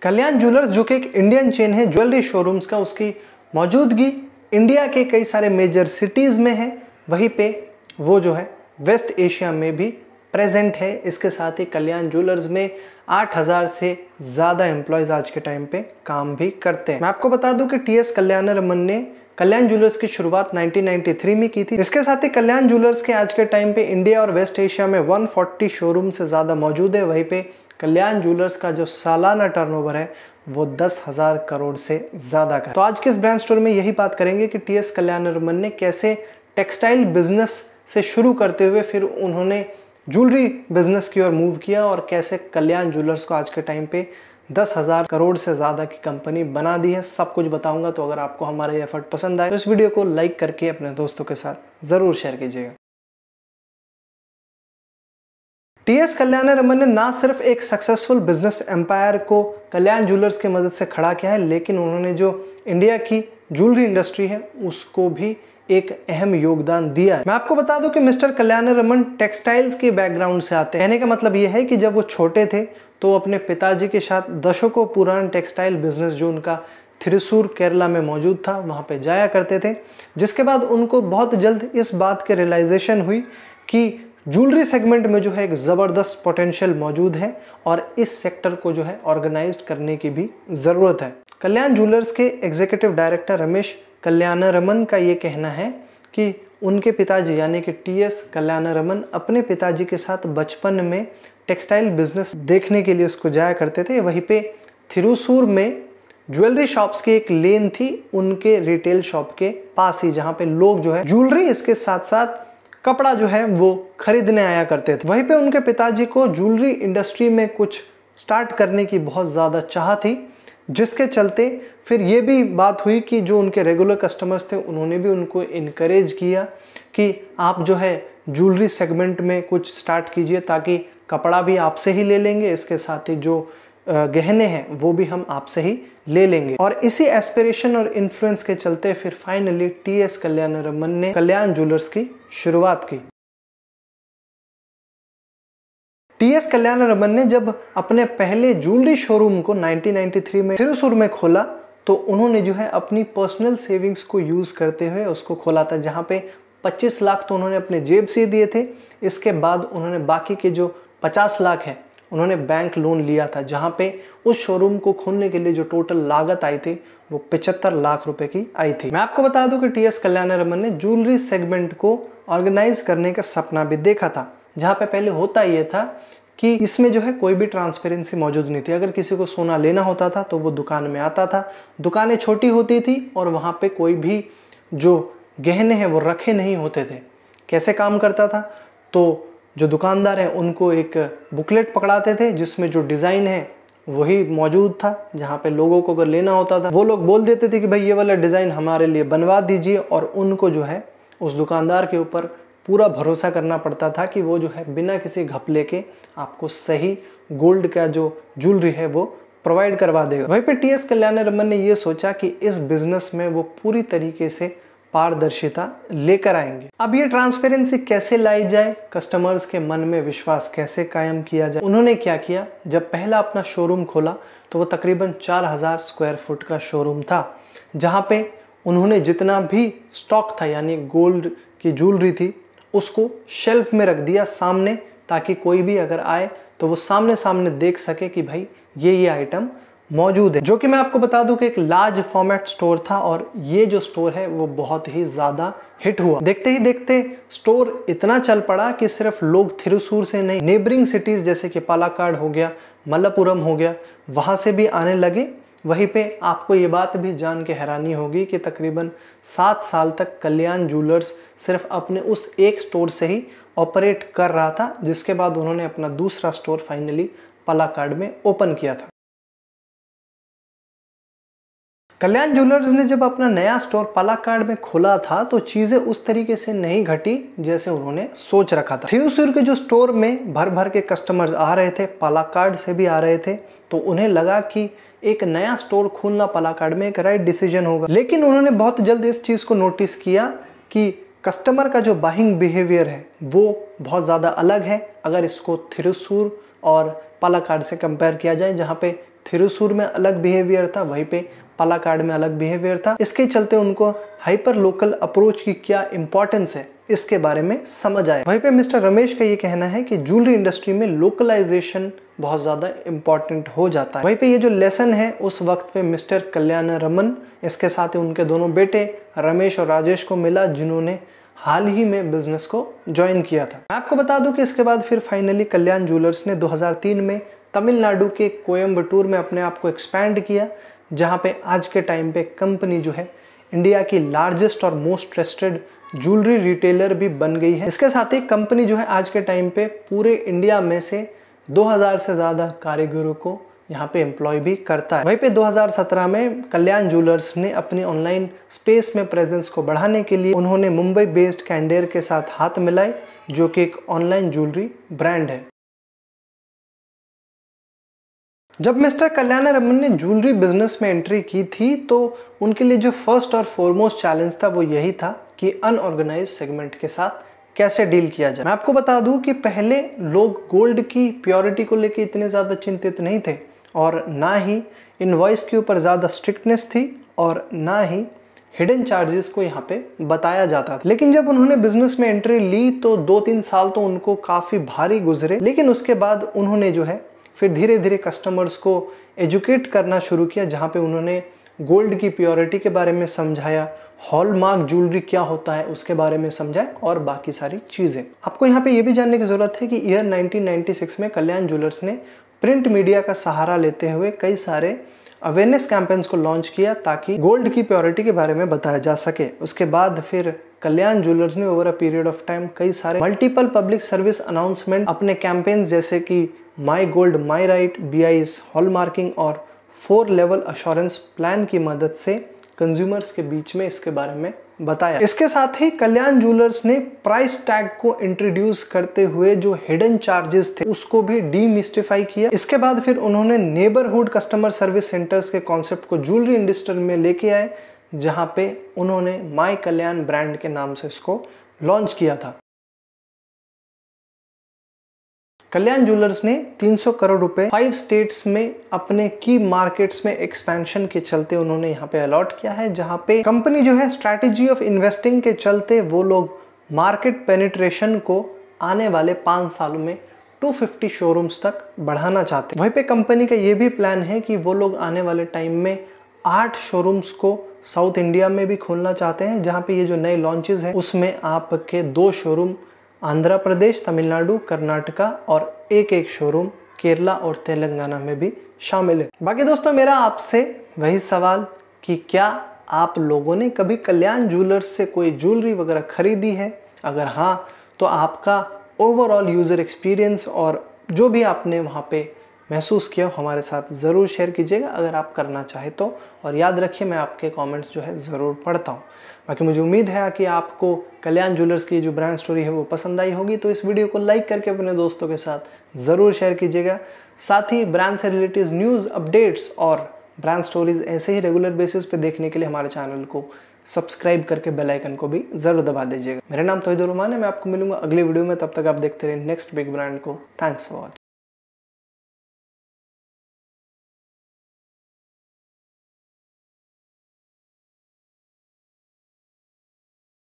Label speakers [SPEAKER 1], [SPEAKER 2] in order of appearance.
[SPEAKER 1] कल्याण jewellers जो कि एक इंडियन चेन है ज्वेलरी शोरूम्स का, उसकी मौजूदगी इंडिया के कई सारे मेजर सिटीज़ में है, वहीं पे वो जो है वेस्ट एशिया में भी प्रेजेंट है। इसके साथ ही कल्याण ज्वेलर्स में 8000 से ज़्यादा एम्प्लॉयज़ आज के टाइम पे काम भी करते हैं। मैं आपको बता दूं कि टी.एस. कल्याणरमन ने कल्याण ज्वेलर्स की शुरुआत 1993 में की थी। इसके साथ ही कल्याण ज्वेलर्स के आज के टाइम पे इंडिया और वेस्ट एशिया में 140 शोरूम से ज़्यादा मौजूद है। वहीं पे कल्याण ज्वेलर्स का जो सालाना टर्नओवर है वो 10,000 करोड़ से ज़्यादा का है। तो आज के इस ब्रांड स्टोर में यही बात करेंगे कि टी.एस. कल्याणरमन ने कैसे टेक्सटाइल बिजनेस से शुरू करते हुए फिर उन्होंने ज्वेलरी बिजनेस की ओर मूव किया और कैसे कल्याण ज्वेलर्स को आज के टाइम पे 10,000 करोड़ से ज़्यादा की कंपनी बना दी है, सब कुछ बताऊंगा। तो अगर आपको हमारा ये एफर्ट पसंद आए तो इस वीडियो को लाइक करके अपने दोस्तों के साथ ज़रूर शेयर कीजिएगा। टी.एस. कल्याणरमन ने ना सिर्फ एक सक्सेसफुल बिजनेस एम्पायर को कल्याण ज्वेलर्स की मदद से खड़ा किया है, लेकिन उन्होंने जो इंडिया की ज्वेलरी इंडस्ट्री है उसको भी एक अहम योगदान दिया है। मैं आपको बता दूं कि मिस्टर कल्याणरमन टेक्सटाइल्स के बैकग्राउंड से आते हैं। कहने का मतलब यह है कि जब वो छोटे थे तो अपने पिताजी के साथ दशकों पुरान टेक्सटाइल बिजनेस जो उनका थ्रिसूर केरला में मौजूद था वहाँ पे जाया करते थे, जिसके बाद उनको बहुत जल्द इस बात के रियलाइजेशन हुई कि ज्वेलरी सेगमेंट में जो है एक ज़बरदस्त पोटेंशियल मौजूद है और इस सेक्टर को जो है ऑर्गेनाइज करने की भी ज़रूरत है। कल्याण ज्वेलर्स के एग्जीक्यूटिव डायरेक्टर रमेश कल्याणरमन का ये कहना है कि उनके पिताजी यानी कि टी.एस. कल्याणरमन अपने पिताजी के साथ बचपन में टेक्सटाइल बिजनेस देखने के लिए उसको जाया करते थे। वहीं पे थिरुसूर में ज्वेलरी शॉप्स की एक लेन थी उनके रिटेल शॉप के पास ही, जहाँ पे लोग जो है ज्वेलरी इसके साथ साथ कपड़ा जो है वो खरीदने आया करते थे। वहीं पे उनके पिताजी को ज्वेलरी इंडस्ट्री में कुछ स्टार्ट करने की बहुत ज़्यादा चाह थी, जिसके चलते फिर ये भी बात हुई कि जो उनके रेगुलर कस्टमर्स थे उन्होंने भी उनको इनकरेज किया कि आप जो है ज्वेलरी सेगमेंट में कुछ स्टार्ट कीजिए, ताकि कपड़ा भी आपसे ही ले लेंगे, इसके साथ ही जो गहने हैं वो भी हम आपसे ही ले लेंगे। और इसी एस्पिरेशन और इन्फ्लुएंस के चलते फिर फाइनली टी.एस. कल्याणरमन ने कल्याण ज्वेलर्स की शुरुआत की। टी.एस. कल्याणरमन ने जब अपने पहले ज्वेलरी शोरूम को 1993 में थिरुसूर में खोला तो उन्होंने जो है अपनी पर्सनल सेविंग्स को यूज़ करते हुए उसको खोला था, जहाँ पे 25 लाख तो उन्होंने अपने जेब से दिए थे। इसके बाद उन्होंने बाकी के जो 50 लाख है उन्होंने बैंक लोन लिया था, जहाँ पे उस शोरूम को खोलने के लिए जो टोटल लागत आई थी वो 75 लाख रुपए की आई थी। मैं आपको बता दूं कि टी.एस. कल्याणरमन ने ज्वेलरी सेगमेंट को ऑर्गेनाइज करने का सपना भी देखा था, जहाँ पे पहले होता ये था कि इसमें जो है कोई भी ट्रांसपेरेंसी मौजूद नहीं थी। अगर किसी को सोना लेना होता था तो वो दुकान में आता था, दुकानें छोटी होती थी और वहाँ पे कोई भी जो गहने हैं वो रखे नहीं होते थे। कैसे काम करता था, तो जो दुकानदार हैं उनको एक बुकलेट पकड़ाते थे जिसमें जो डिज़ाइन है वही मौजूद था, जहाँ पे लोगों को अगर लेना होता था वो लोग बोल देते थे कि भाई ये वाला डिज़ाइन हमारे लिए बनवा दीजिए, और उनको जो है उस दुकानदार के ऊपर पूरा भरोसा करना पड़ता था कि वो जो है बिना किसी घपले के आपको सही गोल्ड का जो ज्वेलरी है वो प्रोवाइड करवा देगा। वहीं पे टी.एस. कल्याणरमन ने ये सोचा कि इस बिजनेस में वो पूरी तरीके से पारदर्शिता लेकर आएंगे। अब ये ट्रांसपेरेंसी कैसे लाई जाए, कस्टमर्स के मन में विश्वास कैसे कायम किया जाए, उन्होंने क्या किया, जब पहला अपना शोरूम खोला तो वो तकरीबन 4000 स्क्वायर फुट का शोरूम था, जहाँ पे उन्होंने जितना भी स्टॉक था यानी गोल्ड की ज्वेलरी थी उसको शेल्फ में रख दिया सामने, ताकि कोई भी अगर आए तो वो सामने सामने देख सके कि भाई ये आइटम मौजूद है। जो कि मैं आपको बता दूं कि एक लार्ज फॉर्मेट स्टोर था और ये जो स्टोर है वो बहुत ही ज़्यादा हिट हुआ। देखते ही देखते स्टोर इतना चल पड़ा कि सिर्फ लोग थिरुसूर से नहीं, नेबरिंग सिटीज़ जैसे कि पालाकाड हो गया, मलप्पुरम हो गया, वहाँ से भी आने लगे। वहीं पे आपको ये बात भी जान के हैरानी होगी कि तकरीबन 7 साल तक कल्याण ज्वेलर्स सिर्फ अपने उस एक स्टोर से ही ऑपरेट कर रहा था, जिसके बाद उन्होंने अपना दूसरा स्टोर फाइनली पालाकाड में ओपन किया था। कल्याण ज्वेलर्स ने जब अपना नया स्टोर पालाकाड में खोला था तो चीज़ें उस तरीके से नहीं घटी जैसे उन्होंने सोच रखा था। थिरुसूर के जो स्टोर में भर भर के कस्टमर्स आ रहे थे, पालाकाड से भी आ रहे थे, तो उन्हें लगा कि एक नया स्टोर खोलना पालाकाड में एक राइट डिसीजन होगा। लेकिन उन्होंने बहुत जल्द इस चीज़ को नोटिस किया कि कस्टमर का जो बाइंग बिहेवियर है वो बहुत ज़्यादा अलग है अगर इसको थिरुसूर और पालाकाड से कंपेयर किया जाए, जहाँ पे थिरुसूर में अलग बिहेवियर था, वहीं पे पालाकाड में अलग बिहेवियर था। इसके चलते उनको हाइपर लोकल अप्रोच की क्या इंपॉर्टेंस है इसके बारे में समझ आया। वहीं पे मिस्टर रमेश का ये कहना है कि ज्वेलरी इंडस्ट्री में लोकलाइजेशन बहुत ज़्यादा इंपॉर्टेंट हो जाता है। वहीं पे ये जो लेसन है उस वक्त पे मिस्टर कल्याण रमन, इसके साथ ही उनके दोनों बेटे रमेश और राजेश को मिला, जिन्होंने हाल ही में बिजनेस को ज्वाइन किया था। मैं आपको बता दूं कि इसके बाद फिर फाइनली कल्याण ज्वेलर्स ने 2003 में तमिलनाडु के कोयम्बटूर में अपने आप को एक्सपैंड किया, जहां पे आज के टाइम पे कंपनी जो है इंडिया की लार्जेस्ट और मोस्ट ट्रस्टेड ज्वेलरी रिटेलर भी बन गई है। इसके साथ ही कंपनी जो है आज के टाइम पे पूरे इंडिया में से 2000 से ज़्यादा कारीगरों को यहाँ पे एम्प्लॉय भी करता है। वहीं पे 2017 में कल्याण ज्वेलर्स ने अपनी ऑनलाइन स्पेस में प्रेजेंस को बढ़ाने के लिए उन्होंने मुंबई बेस्ड कैंडेर के साथ हाथ मिलाए, जो कि एक ऑनलाइन ज्वेलरी ब्रांड है। जब मिस्टर कल्याण रमन ने ज्वेलरी बिजनेस में एंट्री की थी तो उनके लिए जो फर्स्ट और फॉरमोस्ट चैलेंज था वो यही था कि अनऑर्गेनाइज सेगमेंट के साथ कैसे डील किया जाए। मैं आपको बता दूं कि पहले लोग गोल्ड की प्योरिटी को लेकर इतने ज़्यादा चिंतित नहीं थे, और ना ही इनवॉइस के ऊपर ज़्यादा स्ट्रिक्टनेस थी, और ना ही हिडन चार्जेस को यहाँ पे बताया जाता था। लेकिन जब उन्होंने बिजनेस में एंट्री ली तो 2-3 साल तो उनको काफ़ी भारी गुजरे, लेकिन उसके बाद उन्होंने जो है फिर धीरे धीरे कस्टमर्स को एजुकेट करना शुरू किया, जहाँ पे उन्होंने गोल्ड की प्योरिटी के बारे में समझाया, हॉलमार्क ज्वेलरी क्या होता है उसके बारे में समझाया, और बाकी सारी चीज़ें। आपको यहाँ पे ये भी जानने की ज़रूरत है कि ईयर 1996 में कल्याण ज्वेलर्स ने प्रिंट मीडिया का सहारा लेते हुए कई सारे अवेयरनेस कैंपेन्स को लॉन्च किया ताकि गोल्ड की प्योरिटी के बारे में बताया जा सके। उसके बाद फिर कल्याण ज्वेलर्स ने over a period of time कई सारे मल्टीपल पब्लिक सर्विस अनाउंसमेंट अपने कैंपेन्स जैसे कि my gold my right, BIS hallmarking और 4 लेवल अश्योरेंस प्लान की मदद से कंज्यूमर्स के बीच में इसके बारे में बताया। इसके साथ ही कल्याण ज्वेलर्स ने प्राइस टैग को इंट्रोड्यूस करते हुए जो हिडन चार्जेस थे उसको भी डीमिस्टिफाई किया। इसके बाद फिर उन्होंने नेबरहुड कस्टमर सर्विस सेंटर्स के कॉन्सेप्ट को ज्वेलरी इंडस्ट्री में लेके आए, जहां पे उन्होंने माई कल्याण ब्रांड के नाम से इसको लॉन्च किया था। कल्याण ज्वेलर्स ने 300 करोड़ रुपए 5 स्टेट्स में अपने की मार्केट्स में एक्सपेंशन के चलते उन्होंने यहाँ पे अलॉट किया है, जहाँ पे कंपनी जो है स्ट्रैटेजी ऑफ इन्वेस्टिंग के चलते वो लोग मार्केट पेनिट्रेशन को आने वाले 5 सालों में 250 शोरूम्स तक बढ़ाना चाहते हैं। वहीं पे कंपनी का ये भी प्लान है कि वो लोग आने वाले टाइम में 8 शोरूम्स को साउथ इंडिया में भी खोलना चाहते हैं, जहाँ पे ये जो नए लॉन्चेस हैं उसमें आपके 2 शोरूम आंध्र प्रदेश, तमिलनाडु, कर्नाटका और एक शोरूम केरला और तेलंगाना में भी शामिल है। बाकी दोस्तों मेरा आपसे वही सवाल कि क्या आप लोगों ने कभी कल्याण ज्वेलर्स से कोई ज्वेलरी वगैरह खरीदी है? अगर हाँ तो आपका ओवरऑल यूज़र एक्सपीरियंस और जो भी आपने वहाँ पे महसूस किया हमारे साथ ज़रूर शेयर कीजिएगा अगर आप करना चाहे तो। और याद रखिए मैं आपके कमेंट्स जो है ज़रूर पढ़ता हूँ। बाकी मुझे उम्मीद है कि आपको कल्याण ज्वेलर्स की जो ब्रांड स्टोरी है वो पसंद आई होगी, तो इस वीडियो को लाइक करके अपने दोस्तों के साथ ज़रूर शेयर कीजिएगा। साथ ही ब्रांड से रिलेटेड न्यूज़, अपडेट्स और ब्रांड स्टोरीज ऐसे ही रेगुलर बेसिस पे देखने के लिए हमारे चैनल को सब्सक्राइब करके बेल आइकन को भी ज़रूर दबा दीजिएगा। मेरा नाम तौहीद रहमान है, मैं आपको मिलूंगा अगली वीडियो में। तब तक आप देखते रहिए नेक्स्ट बिग ब्रांड को। Thanks for watching.